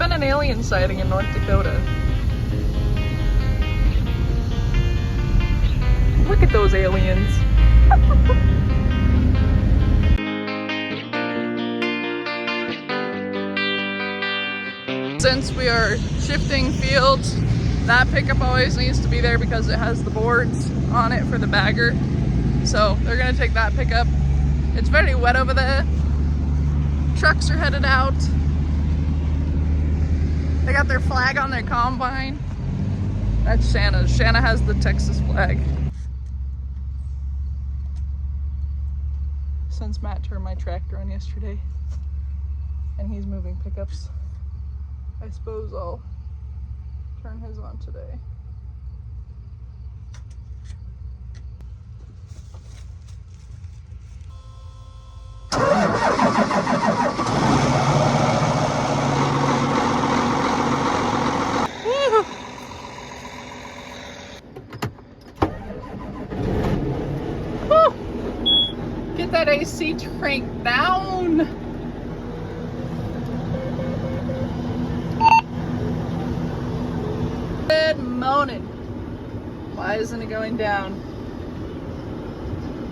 been an alien sighting in North Dakota. Look at those aliens. Since we are shifting fields, that pickup always needs to be there because it has the boards on it for the bagger. So they're gonna take that pickup. It's very wet over there. Trucks are headed out. They got their flag on their combine. That's Shanna's. Shanna has the Texas flag. Since Matt turned my tractor on yesterday and he's moving pickups, I suppose I'll turn his on today. Get that AC crank down. Good morning. Why isn't it going down?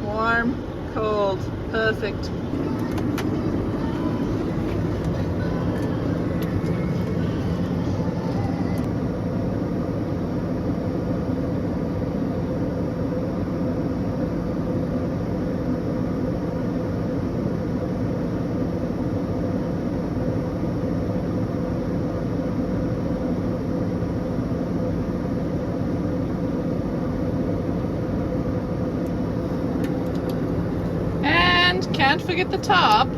Warm, cold, perfect. Can't forget the top.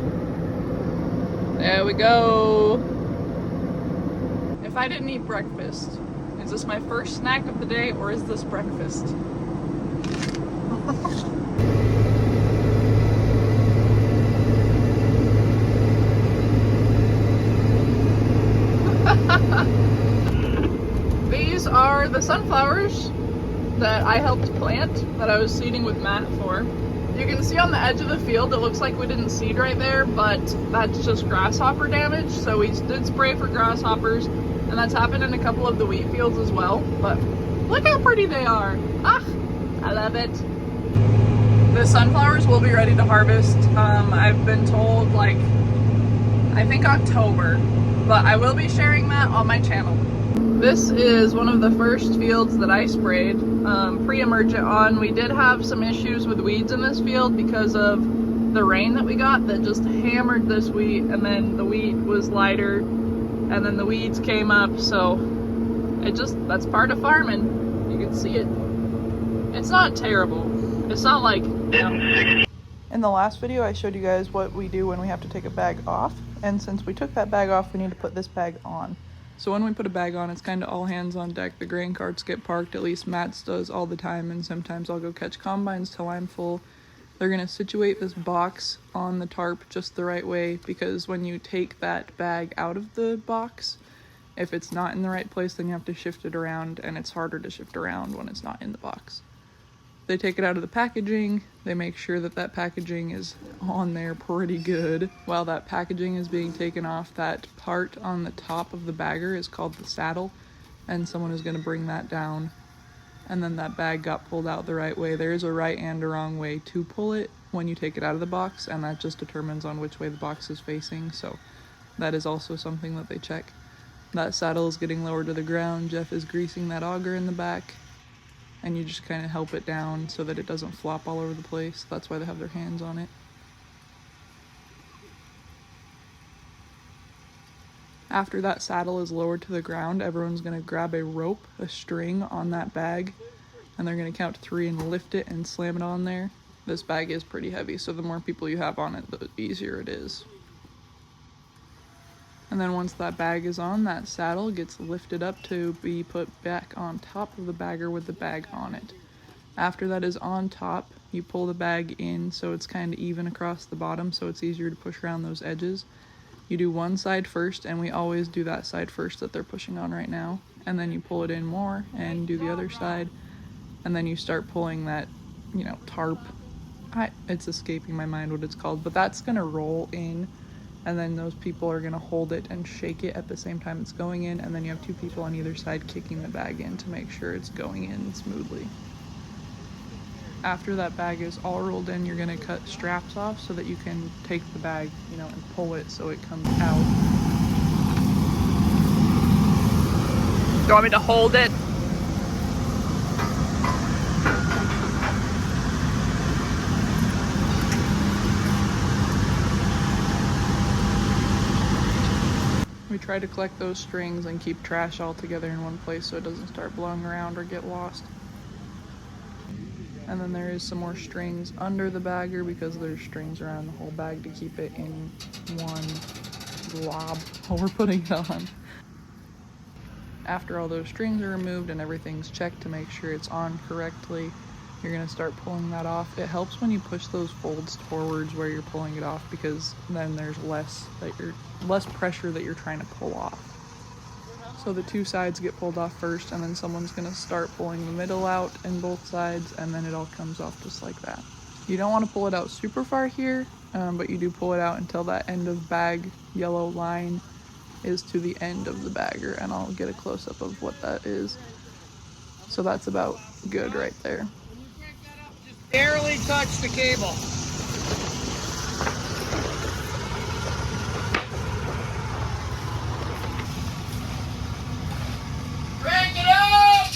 There we go. If I didn't eat breakfast, is this my first snack of the day or is this breakfast? These are the sunflowers that I helped plant, that I was seeding with Matt for. You can see on the edge of the field, it looks like we didn't seed right there, but that's just grasshopper damage. So we did spray for grasshoppers, and that's happened in a couple of the wheat fields as well. But look how pretty they are. Ah, I love it. The sunflowers will be ready to harvest. I've been told like, I think October, but I will be sharing that on my channel. This is one of the first fields that I sprayed pre-emergent on. We did have some issues with weeds in this field because of the rain that we got that just hammered this wheat, and then the wheat was lighter and then the weeds came up. So that's part of farming. You can see it. It's not terrible. It's not like, you know. In the last video I showed you guys what we do when we have to take a bag off, and since we took that bag off, we need to put this bag on. So when we put a bag on, it's kind of all hands on deck. The grain carts get parked, at least Matt's does all the time, and sometimes I'll go catch combines till I'm full. They're going to situate this box on the tarp just the right way, because when you take that bag out of the box, if it's not in the right place, then you have to shift it around, and it's harder to shift around when it's not in the box. They take it out of the packaging, they make sure that that packaging is on there pretty good. While that packaging is being taken off, that part on the top of the bagger is called the saddle, and someone is going to bring that down. And then that bag got pulled out the right way. There is a right and a wrong way to pull it when you take it out of the box, and that just determines on which way the box is facing, so that is also something that they check. That saddle is getting lowered to the ground. Jeff is greasing that auger in the back, and you just kind of help it down so that it doesn't flop all over the place. That's why they have their hands on it. After that saddle is lowered to the ground, everyone's going to grab a rope, a string on that bag, and they're going to count to 3 and lift it and slam it on there. This bag is pretty heavy, so the more people you have on it, the easier it is. And then once that bag is on, that saddle gets lifted up to be put back on top of the bagger with the bag on it. After that is on top, you pull the bag in so it's kind of even across the bottom, so it's easier to push around those edges. You do one side first, and we always do that side first that they're pushing on right now. And then you pull it in more and do the other side. And then you start pulling that, tarp. It's escaping my mind what it's called, but that's gonna roll in and then those people are going to hold it and shake it at the same time it's going in, and then you have 2 people on either side kicking the bag in to make sure it's going in smoothly. After that bag is all rolled in, you're going to cut straps off so that you can take the bag, you know, and pull it so it comes out. Do you want me to hold it? We try to collect those strings and keep trash all together in one place so it doesn't start blowing around or get lost. And then there is some more strings under the bagger because there's strings around the whole bag to keep it in one blob while we're putting it on. After all those strings are removed and everything's checked to make sure it's on correctly, you're going to start pulling that off. It helps when you push those folds forwards where you're pulling it off, because then there's less pressure that you're trying to pull off. So the 2 sides get pulled off first, and then someone's going to start pulling the middle out in both sides, and then it all comes off just like that. You don't want to pull it out super far here, but you do pull it out until that end of bag yellow line is to the end of the bagger, and I'll get a close-up of what that is. So that's about good right there. Barely touch the cable. Crank it up!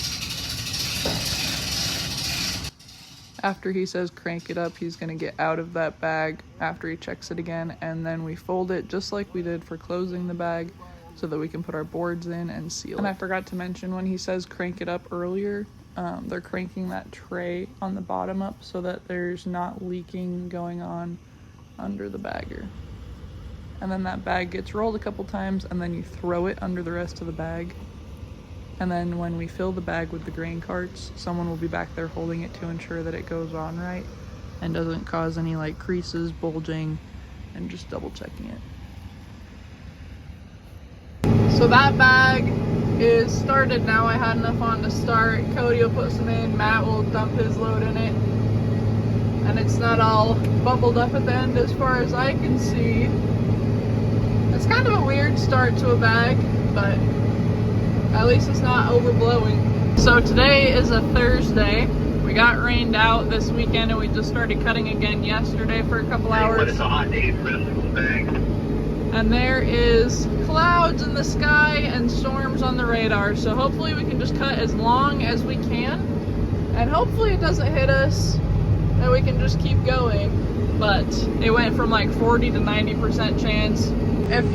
After he says crank it up, he's going to get out of that bag after he checks it again, and then we fold it just like we did for closing the bag so that we can put our boards in and seal it. And I forgot to mention, when he says crank it up earlier, they're cranking that tray on the bottom up so that there's not leaking going on under the bagger. And then that bag gets rolled a couple times, and then you throw it under the rest of the bag. And then when we fill the bag with the grain carts, someone will be back there holding it to ensure that it goes on right and doesn't cause any like creases, bulging, and just double checking it. So that bag is started now. I had enough on to start. Cody will put some in, Matt will dump his load in it, and it's not all bubbled up at the end as far as I can see. It's kind of a weird start to a bag, but at least it's not overblowing. So today is a Thursday. We got rained out this weekend, and we just started cutting again yesterday for a couple hours. But it's a hot day for this bag. And there is clouds in the sky and storms on the radar, so hopefully we can just cut as long as we can, and hopefully it doesn't hit us and we can just keep going. But it went from like 40 to 90% chance. If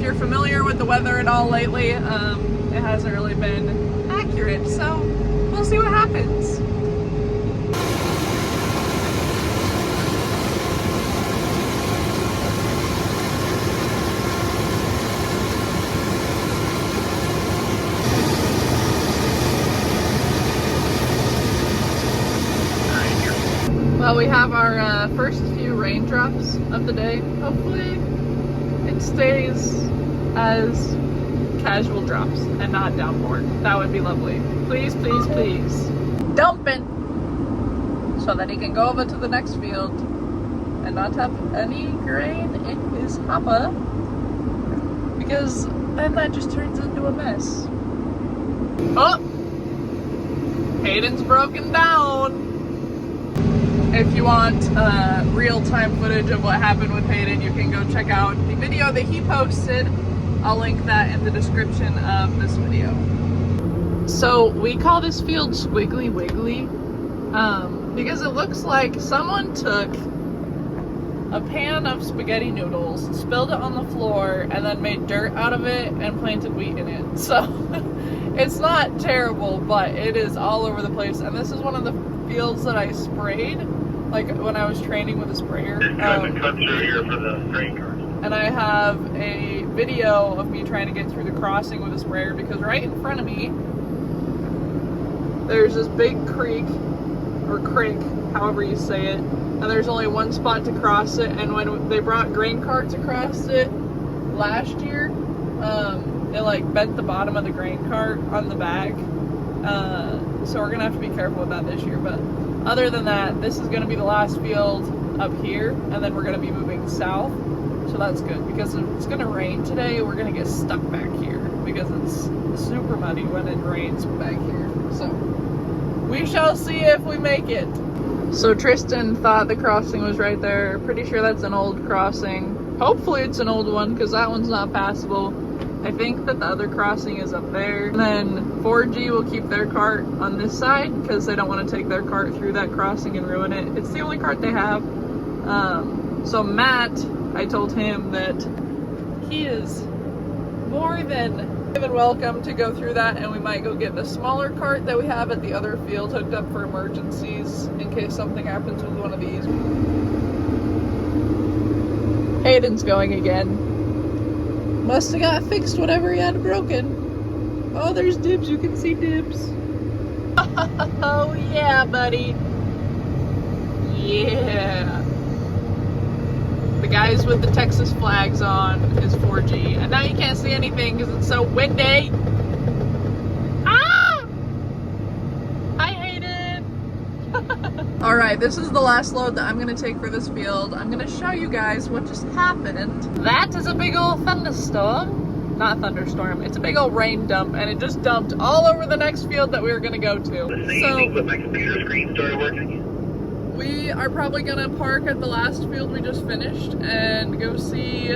you're familiar with the weather at all lately, it hasn't really been accurate, so we'll see what happens. Well, we have our first few raindrops of the day. Hopefully it stays as casual drops and not downpour. That would be lovely. Please, please, please. Dumping! So that he can go over to the next field and not have any grain in his hopper, because then that just turns into a mess. Oh! Hayden's broken down! If you want real-time footage of what happened with Hayden, you can go check out the video that he posted. I'll link that in the description of this video. So we call this field Squiggly Wiggly because it looks like someone took a pan of spaghetti noodles, spilled it on the floor, and then made dirt out of it and planted wheat in it. So it's not terrible, but it is all over the place. And this is one of the fields that I sprayed, like when I was training with a sprayer. Cut through here for the grain cars. And I have a video of me trying to get through the crossing with a sprayer, because right in front of me there's this big creek, or creek, however you say it, and there's only one spot to cross it. And when they brought grain carts across it last year, it like bent the bottom of the grain cart on the bag. So we're gonna have to be careful with that this year. But other than that, this is gonna be the last field up here, and then we're gonna be moving south. So that's good, because if it's gonna rain today, we're gonna get stuck back here because it's super muddy when it rains back here. So we shall see if we make it. So Tristan thought the crossing was right there. Pretty sure that's an old crossing. Hopefully it's an old one, because that one's not passable. I think that the other crossing is up there. And then 4G will keep their cart on this side because they don't want to take their cart through that crossing and ruin it. It's the only cart they have. So Matt, I told him that he is more than welcome to go through that, and we might go get the smaller cart that we have at the other field hooked up for emergencies in case something happens with one of these. Hayden's going again. Must have got fixed whatever he had broken. Oh, there's Dibs. You can see Dibs. Oh, yeah, buddy. Yeah. The guys with the Texas flags on is 4G. And now you can't see anything because it's so windy. Ah! Hi, Hayden. All right, this is the last load that I'm gonna take for this field. I'm gonna show you guys what just happened. That is a big old thunderstorm. Not thunderstorm, it's a big old rain dump, and it just dumped all over the next field that we were gonna go to. So but my computer screen started working. we are probably gonna park at the last field we just finished and go see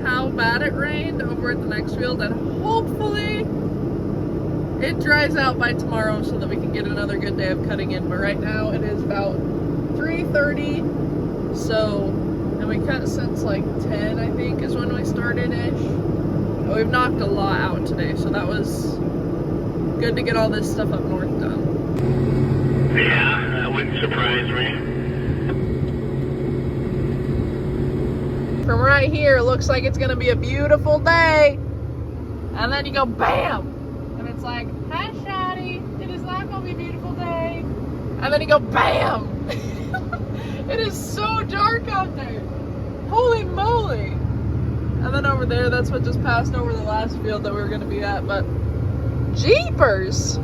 how bad it rained over at the next field, and hopefully it dries out by tomorrow so that we can get another good day of cutting in. But right now it is about 3:30, so, and we cut since like 10, I think, is when we started-ish. We've knocked a lot out today, so that was good to get all this stuff up north done. Yeah, that wouldn't surprise me. From right here, it looks like it's gonna be a beautiful day, and then you go BAM! And it's like, hi Shotty, it is not gonna be a beautiful day. And then you go BAM! It is so dark out there. Holy moly! And then over there, that's what just passed over the last field that we were gonna be at, but jeepers!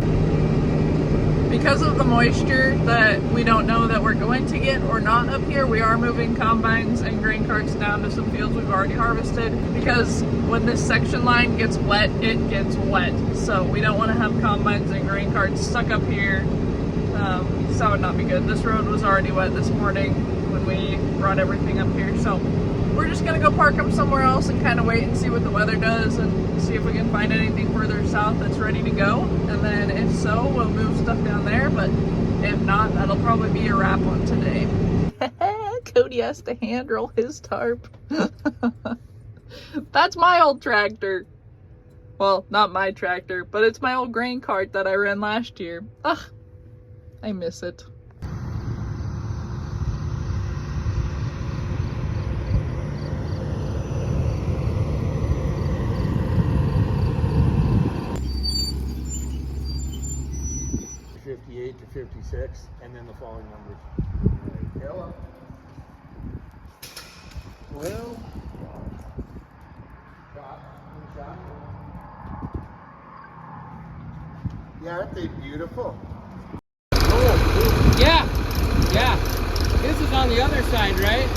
Because of the moisture that we don't know that we're going to get or not up here, we are moving combines and grain carts down to some fields we've already harvested, because when this section line gets wet, it gets wet. So we don't want to have combines and grain carts stuck up here. So that would not be good. This road was already wet this morning when we brought everything up here. So we're just gonna go park them somewhere else and kind of wait and see what the weather does and see if we can find anything further south that's ready to go. And then if so, we'll move stuff down there. But if not, that'll probably be a wrap on today. Cody has to hand roll his tarp. That's my old tractor. Well, not my tractor, but it's my old grain cart that I ran last year. Ugh, I miss it. To 56, and then the following numbers. Hello. Well, shot. Yeah, aren't they beautiful? Oh, yeah, yeah. This is on the other side, right?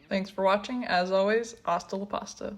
Thanks for watching. As always, hasta la pasta.